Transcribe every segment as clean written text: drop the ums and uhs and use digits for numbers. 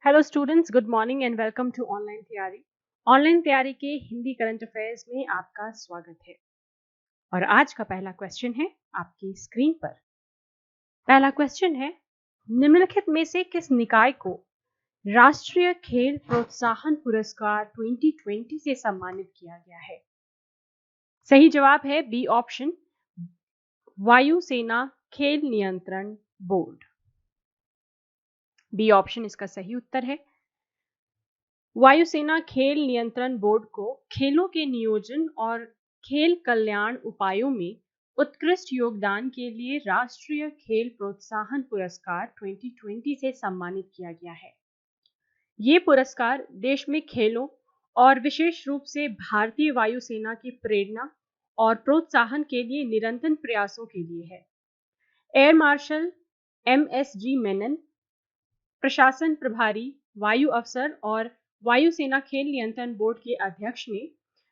Hello students, good morning and welcome to online तैयारी। Online तैयारी के हिंदी करंट अफेयर्स में आपका स्वागत है। और आज का पहला क्वेश्चन है आपकी स्क्रीन पर। पहला क्वेश्चन है, निम्नलिखित में से किस निकाय को राष्ट्रीय खेल प्रोत्साहन पुरस्कार 2020 से सम्मानित किया गया है? सही जवाब है बी ऑप्शन, वायुसेना खेल नियंत्रण बोर्ड। बी ऑप्शन इसका सही उत्तर है। वायुसेना खेल नियंत्रण बोर्ड को खेलों के नियोजन और खेल कल्याण उपायों में उत्कृष्ट योगदान के लिए राष्ट्रीय खेल प्रोत्साहन पुरस्कार 2020 से सम्मानित किया गया है। ये पुरस्कार देश में खेलों और विशेष रूप से भारतीय वायुसेना की प्रेरणा और प्रोत्साहन के लिए निरंतर प्रयासों के लिए है। एयर मार्शल MSG मेनन, प्रशासन प्रभारी वायु अफसर और वायुसेना खेल नियंत्रण बोर्ड के अध्यक्ष ने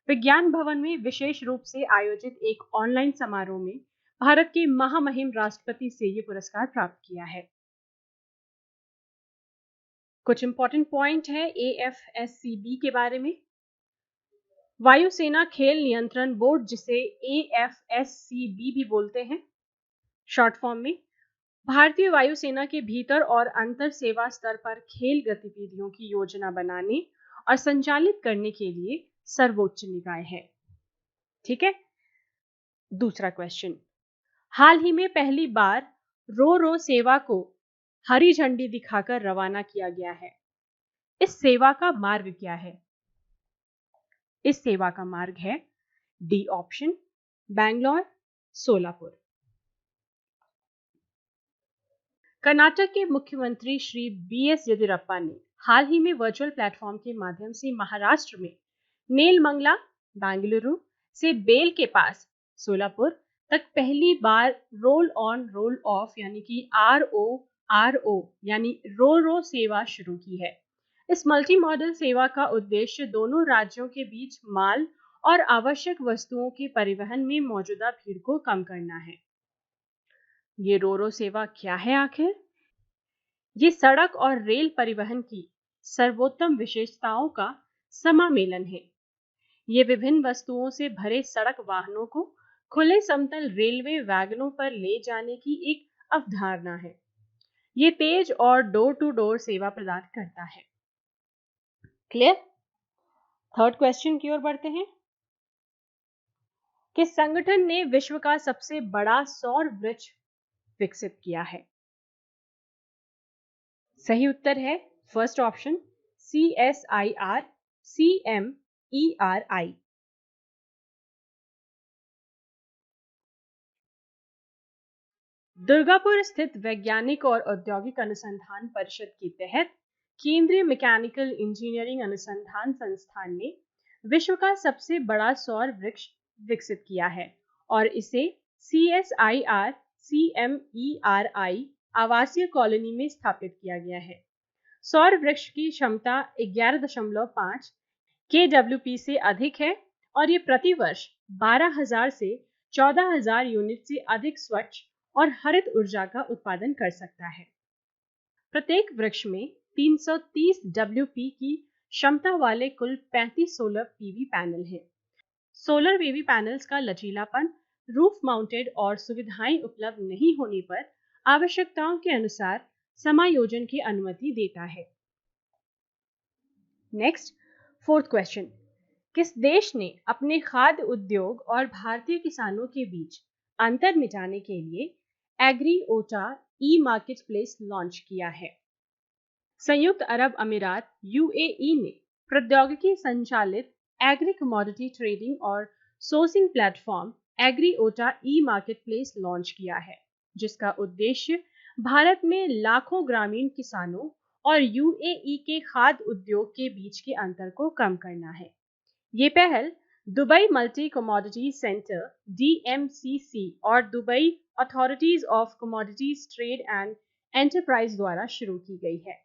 विज्ञान भवन में विशेष रूप से आयोजित एक ऑनलाइन समारोह में भारत के महामहिम राष्ट्रपति से ये पुरस्कार प्राप्त किया है। कुछ इंपॉर्टेंट पॉइंट है AFSCB के बारे में। वायुसेना खेल नियंत्रण बोर्ड, जिसे AFSCB भी बोलते हैं शॉर्ट फॉर्म में, भारतीय वायुसेना के भीतर और अंतर सेवा स्तर पर खेल गतिविधियों की योजना बनाने और संचालित करने के लिए सर्वोच्च निकाय है। ठीक है। दूसरा क्वेश्चन, हाल ही में पहली बार रो रो सेवा को हरी झंडी दिखाकर रवाना किया गया है। इस सेवा का मार्ग क्या है? इस सेवा का मार्ग है डी ऑप्शन, बैंगलोर सोलापुर। कर्नाटक के मुख्यमंत्री श्री BS येदियुरप्पा ने हाल ही में वर्चुअल प्लेटफॉर्म के माध्यम से महाराष्ट्र में नेलमंगला बेंगलुरु से बेल के पास सोलापुर तक पहली बार रोल ऑन रोल ऑफ यानी कि RORO यानी रो रो सेवा शुरू की है। इस मल्टी मॉडल सेवा का उद्देश्य दोनों राज्यों के बीच माल और आवश्यक वस्तुओं के परिवहन में मौजूदा भीड़ को कम करना है। ये रो रो सेवा क्या है आखिर? ये सड़क और रेल परिवहन की सर्वोत्तम विशेषताओं का समामेलन है। ये विभिन्न वस्तुओं से भरे सड़क वाहनों को खुले समतल रेलवे वैगनों पर ले जाने की एक अवधारणा है। ये तेज और डोर टू डोर सेवा प्रदान करता है। क्लियर? थर्ड क्वेश्चन की ओर बढ़ते हैं। किस संगठन ने विश्व का सबसे बड़ा सौर वृक्ष विकसित किया है? सही उत्तर है first option, CSIR CMERI। Durgapur स्थित वैज्ञानिक और औद्योगिक अनुसंधान परिषद के तहत केंद्रीय मैकेनिकल इंजीनियरिंग अनुसंधान संस्थान ने विश्व का सबसे बड़ा सौर वृक्ष विकसित किया है और इसे CSIR CMERI आवासीय कॉलोनी में स्थापित किया गया है। सौर वृक्ष की क्षमता 11.5 kWp से अधिक है और ये प्रतिवर्ष 12,000 से 14,000 यूनिट से अधिक स्वच्छ और हरित ऊर्जा का उत्पादन कर सकता है। प्रत्येक वृक्ष में 330 WP की क्षमता वाले कुल 35 सोलर PV पैनल हैं। सोलर PV पैनल्स का लचीलापन रूफ माउंटेड और सुविधाएं उपलब्ध नहीं होने पर आवश्यकताओं के अनुसार समायोजन की अनुमति देता है। नेक्स्ट, फोर्थ क्वेश्चन, किस देश ने अपने खाद्य उद्योग और भारतीय किसानों के बीच अंतर मिटाने के लिए एग्रीओटा मार्केट प्लेस लॉन्च किया है? संयुक्त अरब अमीरात UAE ने प्रौद्योगिकी संचालित एग्री कमोडिटी ट्रेडिंग और sourcing platform Agriota marketplace launch किया है, जिसका उद्देश्य भारत में लाखों ग्रामीण किसानों और UAE के खाद्य उद्योग के बीच के अंतर को कम करना है। ये पहल Dubai multi commodity centre DMCC और Dubai authorities of commodities trade and enterprise द्वारा शुरू की गई है।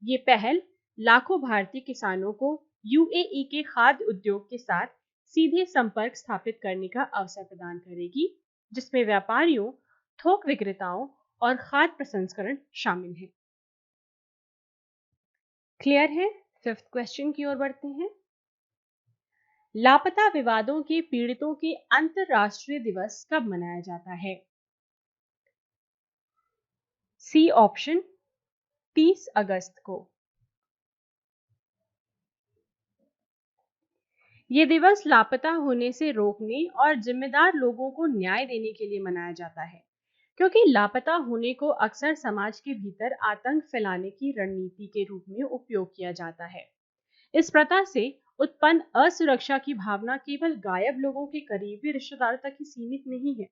ये पहल लाखों भारतीय किसानों को UAE के खाद्य उद्योग के साथ सीधे संपर्क स्थापित करने का अवसर प्रदान करेगी, जिसमें व्यापारियों, थोक विक्रेताओं और खाद्य प्रसंस्करण शामिल हैं। क्लियर है? फिफ्थ क्वेश्चन की ओर बढ़ते हैं। लापता विवादों के पीड़ितों के अंतरराष्ट्रीय दिवस कब मनाया जाता है? सी ऑप्शन 30 अगस्त को। ये दिवस लापता होने से रोकने और जिम्मेदार लोगों को न्याय देने के लिए मनाया जाता है, क्योंकि लापता होने को अक्सर समाज के भीतर आतंक फैलाने की रणनीति के रूप में उपयोग किया जाता है। इस प्रथा से उत्पन्न असुरक्षा की भावना केवल गायब लोगों के करीबी रिश्तेदारों तक ही सीमित नहीं है,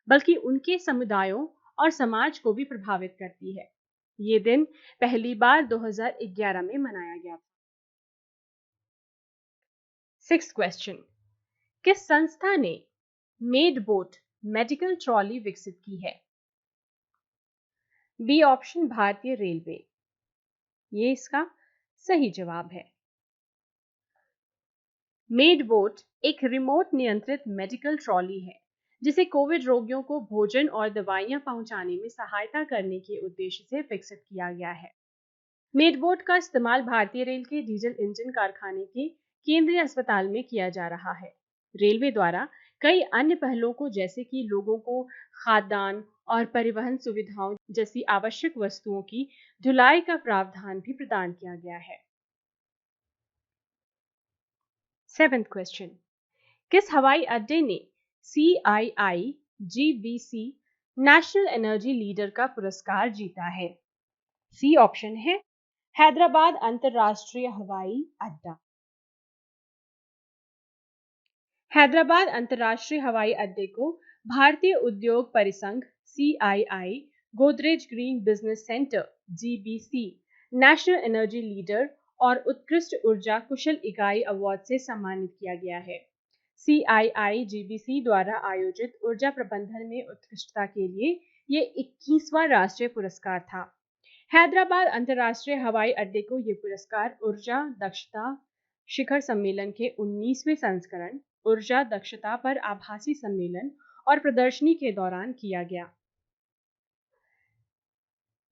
बल्कि उनके समुदायों और समाज को भी प्रभावित करती है। ये दिन पहली बार 2011 में मनाया गया था। सिक्स्थ क्वेश्चन, किस संस्था ने मेड बोट मेडिकल ट्रॉली विकसित की है? बी ऑप्शन भारतीय रेलवे। ये इसका सही जवाब है। मेड बोट एक रिमोट नियंत्रित मेडिकल ट्रॉली है, जिसे कोविड रोगियों को भोजन और दवाइयां पहुंचाने में सहायता करने के उद्देश्य से विकसित किया गया है। मेड बोट का इस्तेमाल भारतीय रेल के डीजल इंजन कारखाने के केंद्रीय अस्पताल में किया जा रहा है। रेलवे द्वारा कई अन्य पहलों को, जैसे कि लोगों को खाद्यान्न और परिवहन सुविधाओं जैसी आवश्यक वस्तुओं की ढुलाई का प्रावधान भी प्रदान किया गया है। सेवेंथ क्वेश्चन, किस हवाई अड्डे ने CII-GBC नेशनल एनर्जी लीडर का पुरस्कार जीता है? सी ऑप्शन है हैदराबाद अंतरराष्ट्रीय हवाई अड्डा। हैदराबाद अंतरराष्ट्रीय हवाई अड्डे को भारतीय उद्योग परिसंघ CII, Godrej green business centre GBC national energy leader और उत्कृष्ट ऊर्जा कुशल इकाई अवार्ड से सम्मानित किया गया है। CII-GBC द्वारा आयोजित ऊर्जा प्रबंधन में उत्कृष्टता के लिए ये 21वां राष्ट्रीय पुरस्कार था। हैदराबाद अंतरराष्ट्रीय हवाई अड्डे को यह पुरस्कार ऊर्जा दक्षता शिखर सम्मेलन के 19वें संस्करण, ऊर्जा दक्षता पर आभासी सम्मेलन और प्रदर्शनी के दौरान किया गया।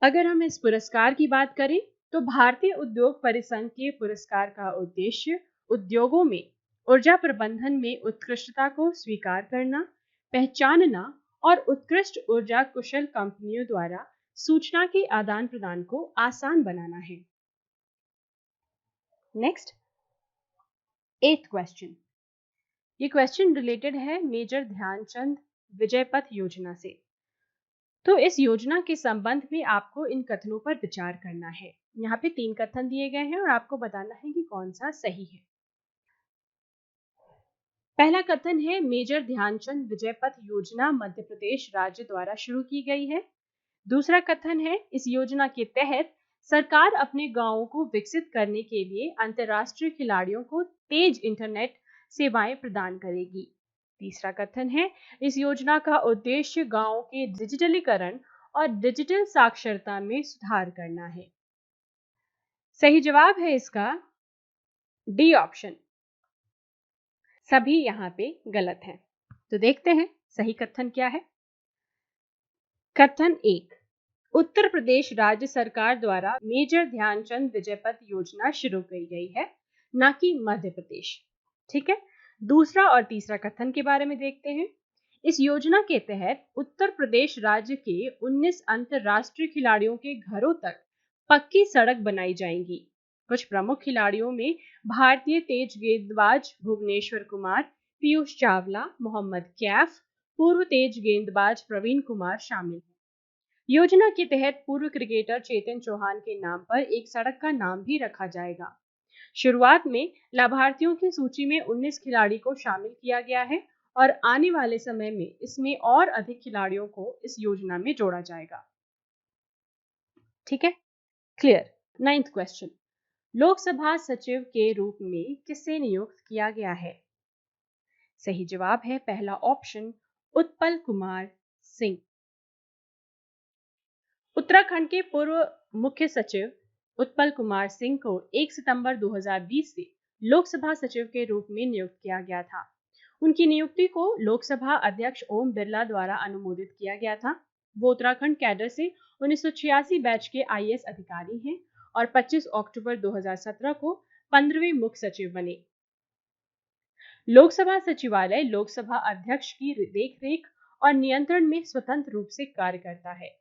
अगर हम इस पुरस्कार की बात करें तो भारतीय उद्योग परिसंघ के पुरस्कार का उद्देश्य उद्योगों में ऊर्जा प्रबंधन में उत्कृष्टता को स्वीकार करना, पहचानना और उत्कृष्ट ऊर्जा कुशल कंपनियों द्वारा सूचना के आदान प्रदान को आसान बनाना है। Next, 8th question. ये क्वेश्चन रिलेटेड है मेजर ध्यानचंद विजय पथ योजना से। तो इस योजना के संबंध में आपको इन कथनों पर विचार करना है। यहाँ पे 3 कथन दिए गए हैं और आपको बताना है कि कौन सा सही है। पहला कथन है, मेजर ध्यानचंद विजय पथ योजना मध्य प्रदेश राज्य द्वारा शुरू की गई है। दूसरा कथन है, इस योजना के तहत सरकार अपने गांवों को विकसित करने के लिए अंतर्राष्ट्रीय खिलाड़ियों को तेज इंटरनेट सेवाएं प्रदान करेगी। तीसरा कथन है, इस योजना का उद्देश्य गांवों के डिजिटलीकरण और डिजिटल साक्षरता में सुधार करना है। सही जवाब है इसका डी ऑप्शन। सभी यहाँ पे गलत हैं। तो देखते हैं सही कथन क्या है। कथन 1, उत्तर प्रदेश राज्य सरकार द्वारा मेजर ध्यानचंद विजय पथ योजना शुरू की गई है, ना कि मध्य प्रदेश। ठीक है। दूसरा और तीसरा कथन के बारे में देखते हैं। इस योजना के तहत उत्तर प्रदेश राज्य के 19 अंतरराष्ट्रीय खिलाड़ियों के घरों तक पक्की सड़क बनाई जाएंगी। कुछ प्रमुख खिलाड़ियों में भारतीय तेज गेंदबाज भुवनेश्वर कुमार, पीयूष चावला, मोहम्मद कैफ, पूर्व तेज गेंदबाज प्रवीण कुमार शामिल हैं। योजना के तहत पूर्व क्रिकेटर चेतन चौहान के नाम पर एक सड़क का नाम भी रखा जाएगा। शुरुआत में लाभार्थियों की सूची में 19 खिलाड़ी को शामिल किया गया है और आने वाले समय में इसमें और अधिक खिलाड़ियों को इस योजना में जोड़ा जाएगा। ठीक है, क्लियर। 9th क्वेश्चन, लोकसभा सचिव के रूप में किसे नियुक्त किया गया है? सही जवाब है पहला ऑप्शन, उत्पल कुमार सिंह। उत्तराखंड के पूर्व मुख्य सचिव उत्पल कुमार सिंह को 1 सितंबर 2020 से लोकसभा सचिव के रूप में नियुक्त किया गया था। उनकी नियुक्ति को लोकसभा अध्यक्ष ओम बिरला द्वारा अनुमोदित किया गया था। वो उत्तराखंड कैडर से 1986 बैच के IAS अधिकारी हैं और 25 अक्टूबर 2017 को 15वें मुख्य सचिव बने। लोकसभा सचिवालय लोकसभा अध्यक्ष की देखरेख और नियंत्रण में स्वतंत्र रूप से कार्य करता है।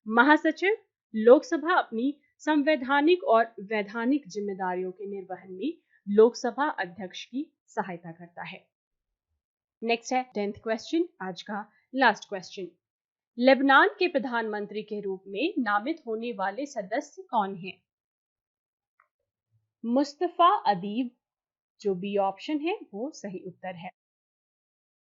महासचिव लोकसभा अपनी संवैधानिक और वैधानिक जिम्मेदारियों के निर्वहन में लोकसभा अध्यक्ष की सहायता करता है। नेक्स्ट है 10th क्वेश्चन, आज का लास्ट क्वेश्चन। लेबनान के प्रधानमंत्री के रूप में नामित होने वाले सदस्य कौन हैं? मुस्तफा अदीब, जो बी ऑप्शन है वो सही उत्तर है।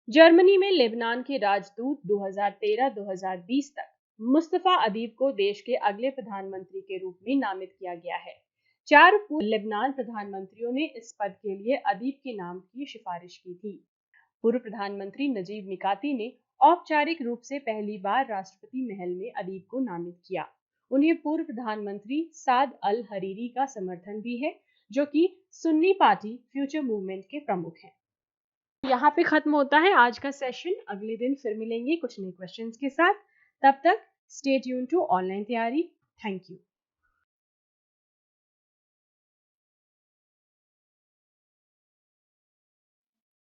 जर्मनी में लेबनान के राजदूत 2013-2020 तक मुस्तफा अदीब को देश के अगले प्रधानमंत्री के रूप में नामित किया गया है। 4 पूर्व लेबनान प्रधानमंत्रियों ने इस पद के लिए अदीब के नाम की सिफारिश की थी। पूर्व प्रधानमंत्री नजीब मिकाती ने औपचारिक रूप से पहली बार राष्ट्रपति महल में अदीब को नामित किया। उन्हें पूर्व प्रधानमंत्री साद अल हरीरी का समर्थन भी है, जो कि सुन्नी पार्टी फ्यूचर मूवमेंट के प्रमुख हैं। यहाँ पे खत्म होता है आज का सेशन। अगले दिन फिर मिलेंगे कुछ नए क्वेश्चंस के साथ। तब तक स्टे ट्यून टू ऑनलाइन तैयारी। Thank you.